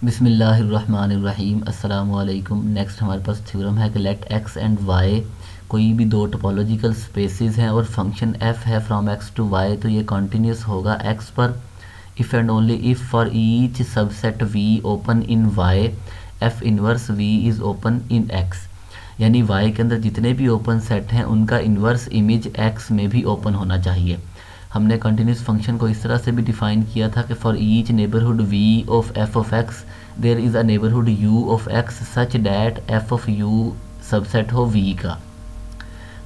बिस्मिल्लाहिर्रहमानिर्रहीम अस्सलामु अलैकुम। नेक्स्ट हमारे पास थ्योरम है कि लेट एक्स एंड वाई कोई भी दो टोपोलॉजिकल स्पेसेस हैं और फंक्शन एफ है फ्रॉम एक्स टू वाई, तो ये कॉन्टीन्यूस होगा एक्स पर if and only if for each subset V open in Y F inverse V is open in X. यानी वाई के अंदर जितने भी ओपन सेट हैं उनका इन्वर्स इमेज एक्स में भी ओपन होना चाहिए। हमने कंटिन्यूस फंक्शन को इस तरह से भी डिफाइन किया था कि for each neighbourhood V of F of X there is a neighbourhood U of X such that F of U subset हो वी का।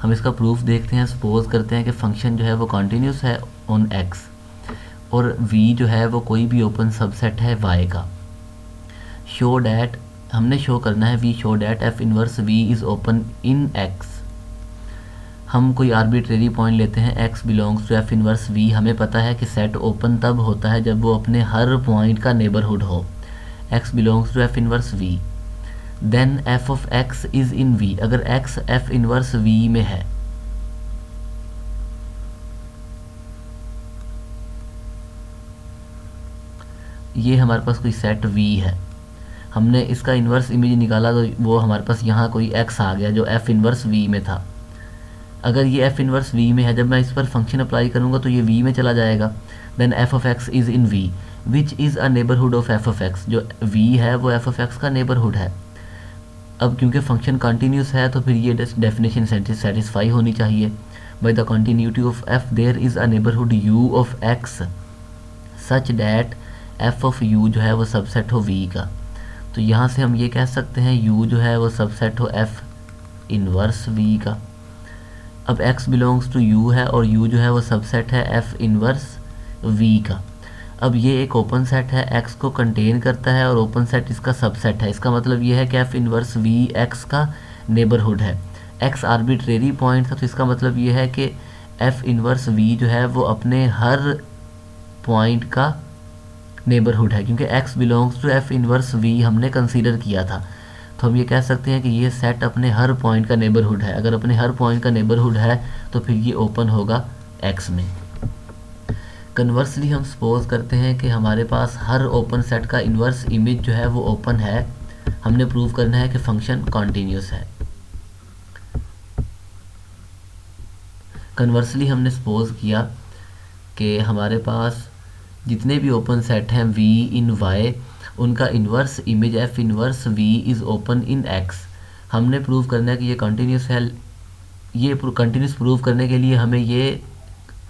हम इसका प्रूफ देखते हैं। सपोज करते हैं कि फंक्शन जो है वो कंटिन्यूस है ऑन एक्स और वी जो है वो कोई भी ओपन सबसेट है वाई का। शो डैट हमने शो करना है V show that F inverse V is open in X. हम कोई आर्बिट्रेरी पॉइंट लेते हैं x belongs to F inverse v। हमें पता है कि सेट ओपन तब होता है जब वो अपने हर पॉइंट का नेबरहुड हो। x belongs to F inverse v then f of x is in v। अगर x f इनवर्स v में है ये हमारे पास कोई सेट v है, हमने इसका इन्वर्स इमेज निकाला तो वो हमारे पास यहाँ कोई x आ गया जो f इनवर्स v में था। अगर ये f इनवर्स v में है, जब मैं इस पर फंक्शन अप्लाई करूँगा तो ये v में चला जाएगा। Then f of x is in v which is a neighbourhood of f of x। जो v है वो f ऑफ x का नेबरहुड है। अब क्योंकि फंक्शन कंटिन्यूस है तो फिर ये डेफिनेशन सेटिस्फाई होनी चाहिए। By the continuity of f there is a neighbourhood u of x such that f of u जो है वो सबसेट हो v का। तो यहाँ से हम ये कह सकते हैं u जो है वो सबसेट हो f इनवर्स v का। अब x बिलोंग्स टू u है और u जो है वो सबसेट है f इनवर्स v का। अब ये एक ओपन सेट है, x को कंटेन करता है और ओपन सेट इसका सबसेट है। इसका मतलब ये है कि f इनवर्स v x का नेबरहुड है। x आर्बिट्रेरी पॉइंट था तो इसका मतलब ये है कि f इनवर्स v जो है वो अपने हर पॉइंट का नेबरहुड है, क्योंकि x belongs to f inverse v हमने कंसीडर किया था। तो हम ये कह सकते हैं कि ये सेट अपने हर पॉइंट का नेबरहुड है। अगर अपने हर पॉइंट का नेबरहुड है तो फिर ये ओपन होगा x में। कन्वर्सली हम सपोज करते हैं कि हमारे पास हर ओपन सेट का इन्वर्स इमेज जो है वो ओपन है। हमने प्रूव करना है कि फंक्शन कॉन्टीन्यूस है। कन्वर्सली हमने सपोज किया कि हमारे पास जितने भी ओपन सेट हैं v इन y उनका inverse image f inverse v is open in x। हमने प्रूव करना है कि ये कंटिन्यूस है। ये कंटिन्यूस प्रूव करने के लिए हमें ये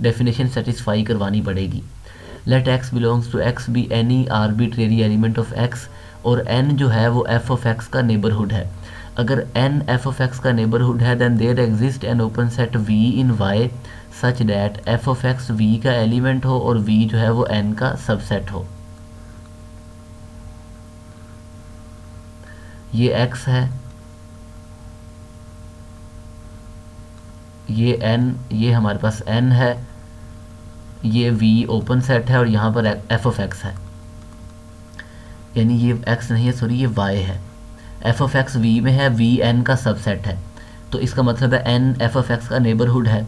डेफिनेशन सेटिस्फाई करवानी पड़ेगी। Let x belongs to x be any arbitrary element of x और n जो है वो f ऑफ x का नेबरहुड है। अगर n f ऑफ x का नेबरहुड है then there exist an open set v in y such that f of x v का एलिमेंट हो और v जो है वो n का सबसेट हो। ये x है, ये n, ये हमारे पास n है, ये v ओपन सेट है और यहाँ पर f ऑफ x है। यानी ये x नहीं है, सॉरी ये y है। f ऑफ x v में है, v n का सबसेट है, तो इसका मतलब है n f ऑफ x का नेबरहुड है।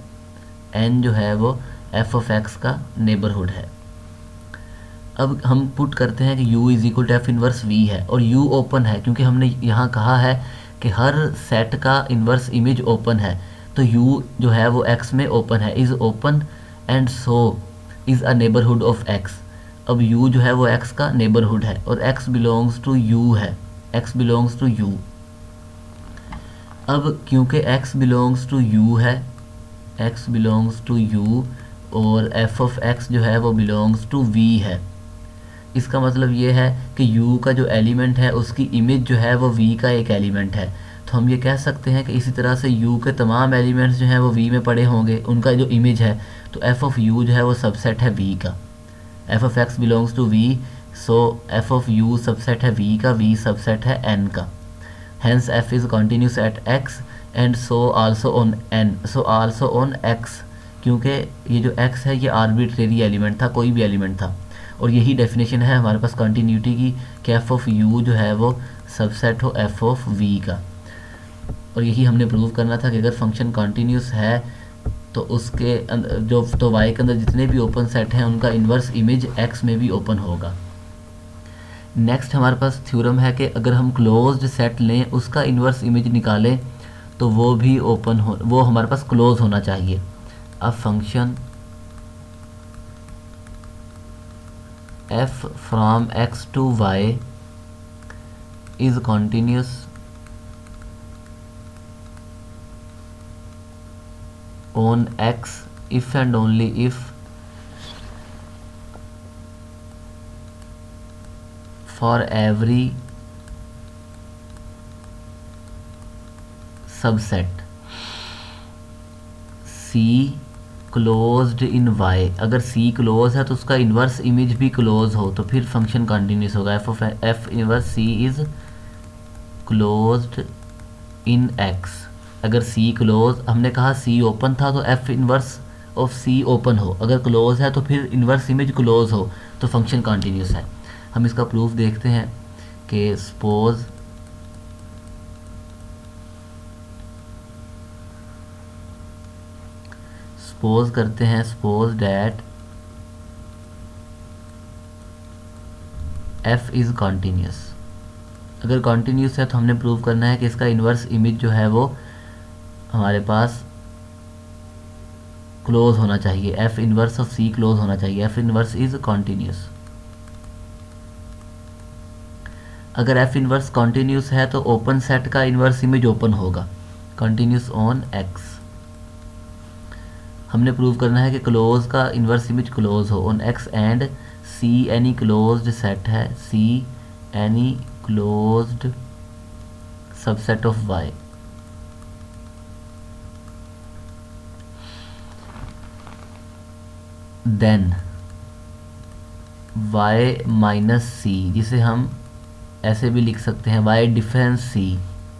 n जो है वो f ऑफ x का नेबरहुड है। अब हम पुट करते हैं कि u is equal to F inverse v है और u ओपन है, क्योंकि हमने यहाँ कहा है कि हर सेट का इन्वर्स इमेज ओपन है, तो u जो है वो x में ओपन है, is open and so is a neighbourhood of x। अब u जो है वो x का नेबरहुड है और x बिलोंग्स टू u है, x बिलोंग्स टू u। अब क्योंकि x बिलोंग्स टू u है, x बिलोंग्स टू u और f ऑफ x जो है वो बिलोंग्स टू v है, इसका मतलब ये है कि u का जो एलिमेंट है उसकी इमेज जो है वो v का एक एलिमेंट है। तो हम ये कह सकते हैं कि इसी तरह से u के तमाम एलिमेंट्स जो हैं वो v में पड़े होंगे, उनका जो इमेज है, तो f ऑफ u जो है वो सबसेट है v का। f of x belongs to v, so f of u subset है v का, v सबसेट है n का। Hence f is continuous at x and so also on n, so also on x, क्योंकि ये जो x है ये arbitrary element था, कोई भी एलिमेंट था। और यही डेफिनेशन है हमारे पास कंटिन्यूटी की कि f ऑफ u जो है वो सबसेट हो f ऑफ v का। और यही हमने प्रूव करना था कि अगर फंक्शन कंटिन्यूस है तो उसके जो तो y के अंदर जितने भी ओपन सेट हैं उनका इन्वर्स इमेज x में भी ओपन होगा। नेक्स्ट हमारे पास थ्योरम है कि अगर हम क्लोज्ड सेट लें उसका इन्वर्स इमेज निकालें तो वो भी ओपन हो, वो हमारे पास क्लोज होना चाहिए। अब function f from x to y is continuous on x if and only if for every subset c closed in y। अगर c क्लोज है तो उसका इन्वर्स इमेज भी क्लोज हो तो फिर फंक्शन कंटिन्यूस होगा। f inverse c is closed in x। अगर c क्लोज, हमने कहा c ओपन था तो f inverse of c open हो, अगर क्लोज है तो फिर इन्वर्स इमेज क्लोज हो तो फंक्शन कंटिन्यूस है। हम इसका प्रूफ देखते हैं कि सपोज करते हैं, suppose that f is continuous. अगर कॉन्टीन्यूस है तो हमने प्रूव करना है कि इसका इन्वर्स इमेज जो है वो हमारे पास क्लोज होना चाहिए, f inverse of c close होना चाहिए, f इन्वर्स इज कॉन्टीन्यूस। अगर f इन्वर्स कॉन्टीन्यूस है तो ओपन सेट का इन्वर्स इमेज ओपन होगा, कॉन्टीन्यूस ऑन x। हमने प्रूव करना है कि क्लोज का इन्वर्स इमेज क्लोज हो on x and c any closed set है, c any closed subset of y। Then y minus c, जिसे हम ऐसे भी लिख सकते हैं y difference c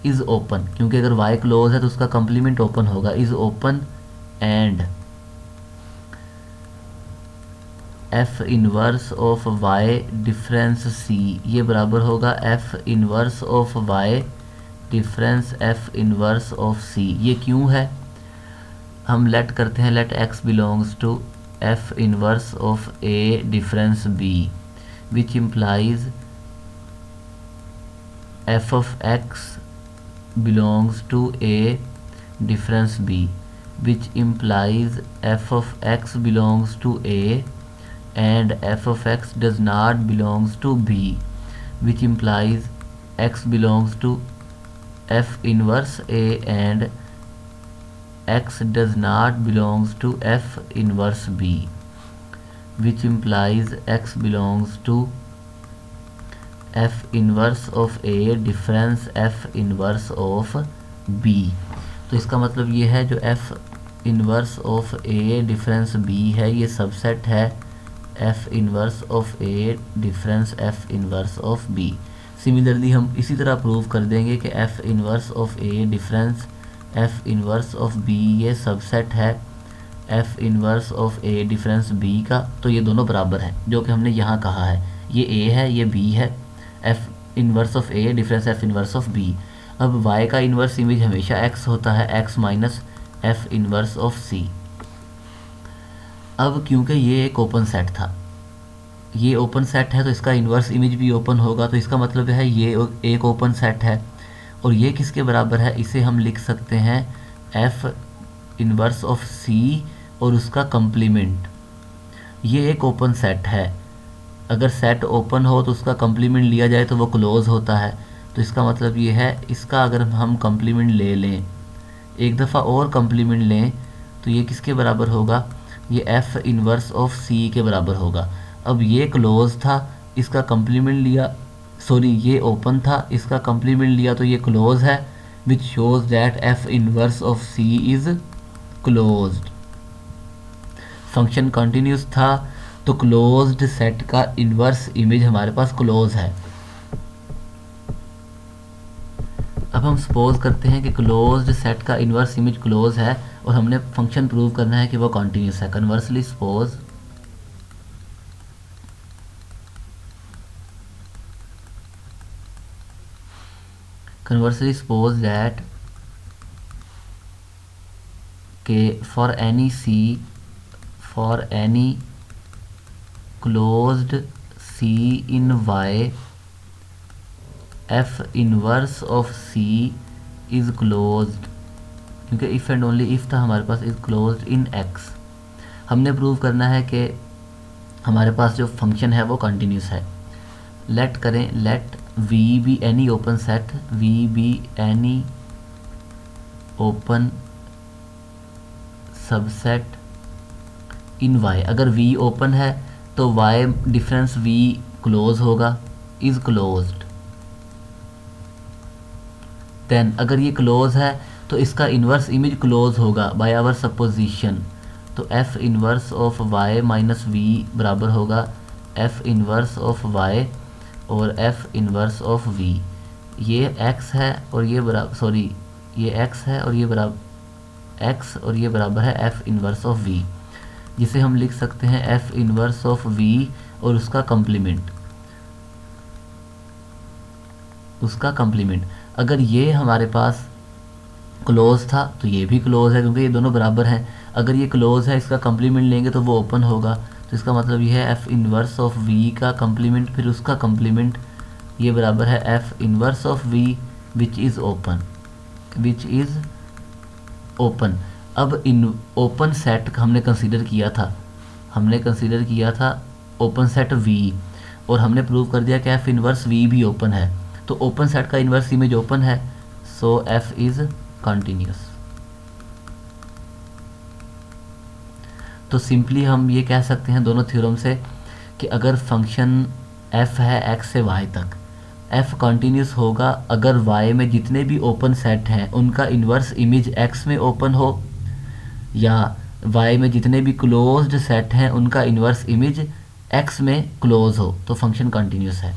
is open, क्योंकि अगर y क्लोज है तो उसका कंप्लीमेंट ओपन होगा, is open and f inverse of y difference c ये बराबर होगा f inverse of y difference f inverse of c। ये क्यों है, हम लेट करते हैं, let x belongs to f inverse of a difference b which implies f of x belongs to a difference b, which implies f of x belongs to a and f of x does not belongs to b, which implies x belongs to f inverse a and x does not belongs to f inverse b, which implies x belongs to f inverse of a difference f inverse of b। तो इसका मतलब ये है जो f inverse of a difference b है ये subset है f inverse of a difference f inverse of b। Similarly हम इसी तरह प्रूव कर देंगे कि f inverse of a difference f inverse of b ये सबसेट है f inverse of a difference b का। तो ये दोनों बराबर हैं जो कि हमने यहाँ कहा है, ये a है ये b है, f inverse of a difference f inverse of b। अब y का इन्वर्स इमेज हमेशा x होता है, x minus f inverse of c। अब क्योंकि ये एक ओपन सेट था, ये ओपन सेट है तो इसका इन्वर्स इमेज भी ओपन होगा, तो इसका मतलब है ये एक ओपन सेट है और ये किसके बराबर है, इसे हम लिख सकते हैं f इन्वर्स ऑफ c और उसका कम्प्लीमेंट। ये एक ओपन सेट है, अगर सेट ओपन हो तो उसका कम्प्लीमेंट लिया जाए तो वो क्लोज होता है, तो इसका मतलब ये है इसका अगर हम कम्प्लीमेंट ले लें, एक दफ़ा और कम्प्लीमेंट लें तो ये किसके बराबर होगा, ये f इन्वर्स ऑफ c के बराबर होगा। अब ये क्लोज था, इसका कम्प्लीमेंट लिया, सॉरी ये ओपन था, इसका कम्प्लीमेंट लिया तो ये क्लोज है, which shows that f inverse of c is closed. Function continuous था तो क्लोज्ड सेट का इन्वर्स इमेज हमारे पास क्लोज है। अब हम सपोज करते हैं कि क्लोज्ड सेट का इन्वर्स इमेज क्लोज है और हमने फंक्शन प्रूव करना है कि वो कॉन्टिन्यूस है। कन्वर्सली सपोज दैट के for any closed c in y f inverse of c is closed, क्योंकि इफ़ एंड ओनली इफ़ था हमारे पास, इज़ क्लोज्ड इन एक्स। हमने प्रूव करना है कि हमारे पास जो फंक्शन है वो कंटिन्यूस है। लेट करें, let v be any open set, v be any open subset in y। अगर v ओपन है तो y डिफरेंस v क्लोज होगा, इज़ क्लोज्ड। देन अगर ये क्लोज है तो इसका इन्वर्स इमेज क्लोज होगा बाय आवर सपोजिशन। तो f inverse of y minus v बराबर होगा f इन्वर्स ऑफ y और f इन्वर्स ऑफ v। ये x है और ये बराबर, सॉरी ये x है और ये बराबर x और ये बराबर है f इन्वर्स ऑफ v, जिसे हम लिख सकते हैं f इन्वर्स ऑफ v और उसका कम्प्लीमेंट, उसका कम्प्लीमेंट। अगर ये हमारे पास क्लोज था तो ये भी क्लोज है क्योंकि ये दोनों बराबर हैं। अगर ये क्लोज है, इसका कम्प्लीमेंट लेंगे तो वो ओपन होगा। तो इसका मतलब ये है f इन्वर्स ऑफ v का कम्प्लीमेंट फिर उसका कम्प्लीमेंट, ये बराबर है f inverse of v which is open, which is open. अब इन ओपन सेट हमने कंसीडर किया था, हमने कंसीडर किया था ओपन सेट v और हमने प्रूव कर दिया कि f इन्वर्स v भी ओपन है। तो ओपन सेट का इन्वर्स इमेज ओपन है, सो f इज़ कंटिन्यूस। तो सिंपली हम ये कह सकते हैं दोनों थ्योरम से कि अगर फंक्शन f है x से y तक, f कंटिन्यूस होगा अगर y में जितने भी ओपन सेट हैं उनका इन्वर्स इमेज x में ओपन हो, या y में जितने भी क्लोज्ड सेट हैं उनका इन्वर्स इमेज x में क्लोज हो, तो फंक्शन कंटिन्यूस है।